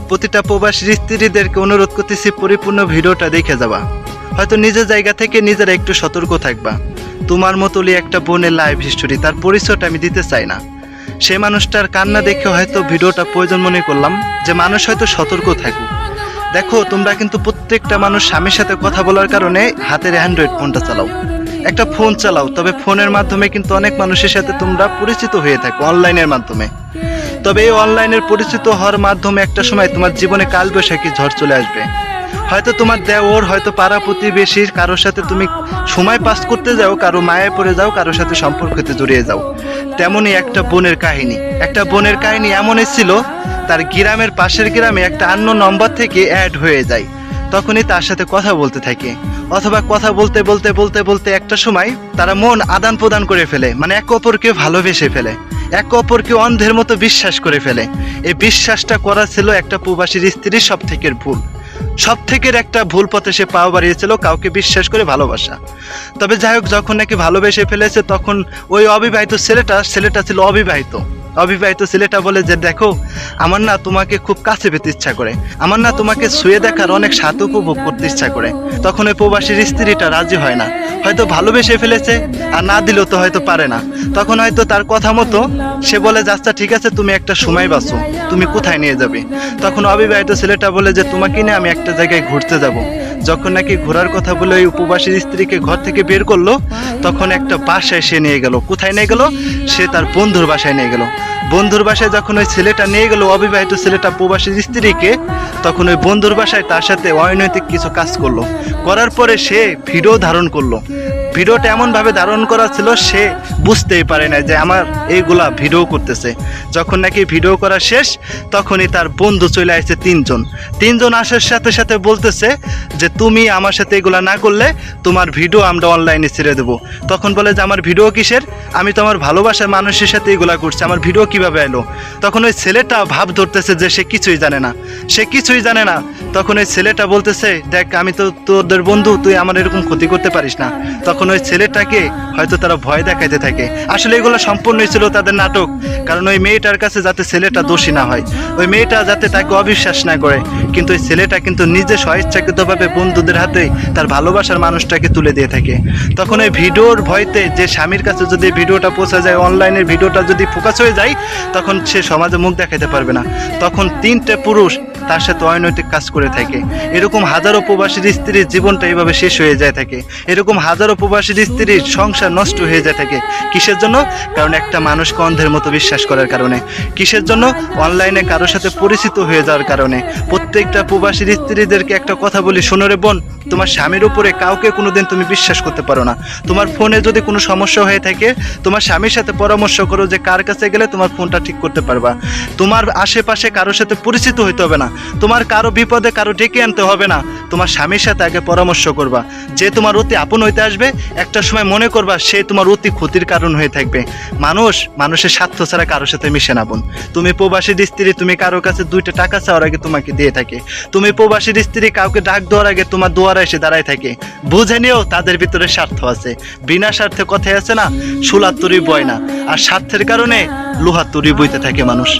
প্রতিটা প্রবাসী স্ত্রীদেরকে অনুরোধ করতেছি পরিপূর্ণ ভিডিওটা দেখে যাবা। হয়তো নিজের জায়গা থেকে নিজেরা একটু সতর্ক থাকবা। তোমার মতোই একটা বোনের লাইভ হিস্টোরি, তার পরিচয়টা আমি দিতে চাই না। সেই মানুষটার কান্না দেখে হয়তো ভিডিওটা প্রয়োজন মনে করলাম যে মানুষ হয়তো সতর্ক থাকুক। দেখো, তোমরা কিন্তু প্রত্যেকটা মানুষ স্বামীর সাথে কথা বলার কারণে হাতের অ্যান্ড্রয়েড ফোনটা চালাও, একটা ফোন চালাও, তবে ফোনের মাধ্যমে কিন্তু অনেক মানুষের সাথে তোমরা পরিচিত হয়ে থাকো অনলাইনের মাধ্যমে। তবে এই অনলাইনের পরিচিত হওয়ার মাধ্যমে একটা সময় তোমার জীবনে কালবৈশাখী ঝড় চলে আসবে। হয়তো তোমার দেওর, হয়তো পাড়া প্রতিবেশীর কারোর সাথে তুমি সময় পাস করতে যাও, কারো মায়ায় পড়ে যাও, কারোর সাথে সম্পর্কতে জড়িয়ে যাও। তেমনই একটা বোনের কাহিনী এমনই ছিল, তার গ্রামের পাশের গ্রামে একটা আননোন নম্বর থেকে অ্যাড হয়ে যায়। তখনই তার সাথে কথা বলতে থাকে, অথবা কথা বলতে বলতে বলতে বলতে একটা সময় তারা মন আদান প্রদান করে ফেলে, মানে একে অপরকে ভালোবেসে ফেলে, একে অপরকে অন্ধের মতো বিশ্বাস করে ফেলে। এই বিশ্বাসটা করা ছিল একটা প্রবাসীর স্ত্রীর সব থেকে একটা ভুল পথে সে পাও বাড়িয়েছিল, কাউকে বিশ্বাস করে ভালোবাসা। তবে যাই হোক, যখন নাকি ভালোবেসে ফেলেছে তখন ওই অবিবাহিত ছেলেটা ছিল অবিবাহিত ছেলেটা বলে যে দেখো, আমার না তোমাকে খুব কাছে পেতে ইচ্ছা করে, আমার না তোমাকে ছুঁয়ে দেখার অনেক স্বাদ উপভোগ করতে ইচ্ছা করে। তখন ওই প্রবাসীর স্ত্রীটা রাজি হয় না, হয়তো ভালোবেসে ফেলেছে আর না দিলেও তো হয়তো পারে না। তখন হয়তো তার কথা মতো সে বলে যে আচ্ছা ঠিক আছে, তুমি একটা সময় বাঁচো, তুমি কোথায় নিয়ে যাবে? তখন অবিবাহিত ছেলেটা বলে যে তোমাকে নিয়ে আমি একটা জায়গায় ঘুরতে যাব। যখন নাকি ঘোরার কথা বলে ওই উপবাসীর স্ত্রীকে ঘর থেকে বের করলো, তখন একটা বাসায় সে নিয়ে গেল। কোথায় নিয়ে গেল? সে তার বন্ধুর বাসায় নিয়ে গেল। বন্ধুর বাসায় যখন ওই ছেলেটা নিয়ে গেল, অবিবাহিত ছেলেটা প্রবাসী স্ত্রীকে, তখন ওই বন্ধুর বাসায় তার সাথে অনৈতিক কিছু কাজ করলো। করার পরে সে ভিডিও ধারণ করলো। ভিডিওটা এমনভাবে ধারণ করা ছিল সে বুঝতেই পারে না যে আমার এইগুলা ভিডিও করতেছে। যখন নাকি ভিডিও করা শেষ, তখনই তার বন্ধু চলে আসছে তিনজন আসার সাথে সাথে বলতেছে যে তুমি আমার সাথে এগুলা না করলে তোমার ভিডিও আমরা অনলাইনে ছেড়ে দেবো। তখন বলে যে আমার ভিডিও কিসের? আমি তো আমার ভালোবাসার মানুষের সাথে এগুলা করছি, আমার ভিডিও কিভাবে এলো? তখন ওই ছেলেটা ভাব ধরতেছে যে সে কিছুই জানে না। তখন ওই ছেলেটা বলতেছে দেখ, আমি তো তোদের বন্ধু, তুই আমার এরকম ক্ষতি করতে পারিস না। তখন ওই ছেলেটাকে হয়তো তারা ভয় দেখাইতে থাকে। আসলে এগুলো সম্পূর্ণই ছিল তাদের নাটক, কারণ ওই মেয়েটার কাছে যাতে ছেলেটা দোষী না হয়, ওই মেয়েটা যাতে তাকে অবিশ্বাস না করে। কিন্তু ওই ছেলেটা কিন্তু নিজে স্বইচ্ছাকৃতভাবে বন্ধুদের হাতে তার ভালোবাসার মানুষটাকে তুলে দিয়ে থাকে। তখন ওই ভিডিওর ভয়তে যে স্বামীর কাছে যদি ভিডিওটা পৌঁছে যায়, অনলাইনের ভিডিওটা যদি ফোকাস হয়ে যায়, তখন সে সমাজে মুখ দেখাতে পারবে না। তখন 3টে পুরুষ তার সাথে অনৈতিক কাজ করে থাকে। এরকম হাজারো প্রবাসীর স্ত্রীর জীবনটা এইভাবে শেষ হয়ে যায় থাকে। এরকম হাজারো প্রবাসীর স্ত্রীর সংসার নষ্ট হয়ে যায় থাকে। কিসের জন্য? কারণ একটা মানুষকে অন্ধের মতো বিশ্বাস করার কারণে। কিসের জন্য? অনলাইনে কারোর সাথে পরিচিত হয়ে যাওয়ার কারণে। প্রত্যেকটা প্রবাসীর স্ত্রীদেরকে একটা কথা বলি, শোনো রে বোন, তোমার স্বামীর উপরে কাউকে কোনোদিন তুমি বিশ্বাস করতে পারো না। তোমার ফোনে যদি কোনো সমস্যা হয়ে থাকে, তোমার স্বামীর সাথে পরামর্শ করো যে কার কাছে গেলে তোমার ফোনটা ঠিক করতে পারবা। তোমার আশেপাশে কারোর সাথে পরিচিত হইতে হবে না, তোমার কারো বিপদে কারো ডেকে আনতে হবে না। তোমার স্বামীর সাথে আগে পরামর্শ করবা। যে তোমার অতি আপন হইতে আসবে, একটা সময় মনে করবা সে তোমার অতি ক্ষতির কারণ হয়ে থাকবে। মানুষের স্বার্থ ছাড়া কারোর সাথে মিশে না বোন। তুমি প্রবাসীর স্ত্রী, তুমি কারোর কাছে 2টা টাকা চাওয়ার আগে তোমাকে দিয়ে থাকে। তুমি প্রবাসীর স্ত্রী, কাউকে ডাক দেওয়ার আগে তোমার দুয়ারে এসে দাঁড়ায় থাকে। বুঝে নিও তাদের ভিতরে স্বার্থ আছে। বিনা স্বার্থে কথায় আছে না, শুলার তরি বয় না, আর স্বার্থের কারণে লোহার তরি বইতে থাকে মানুষ।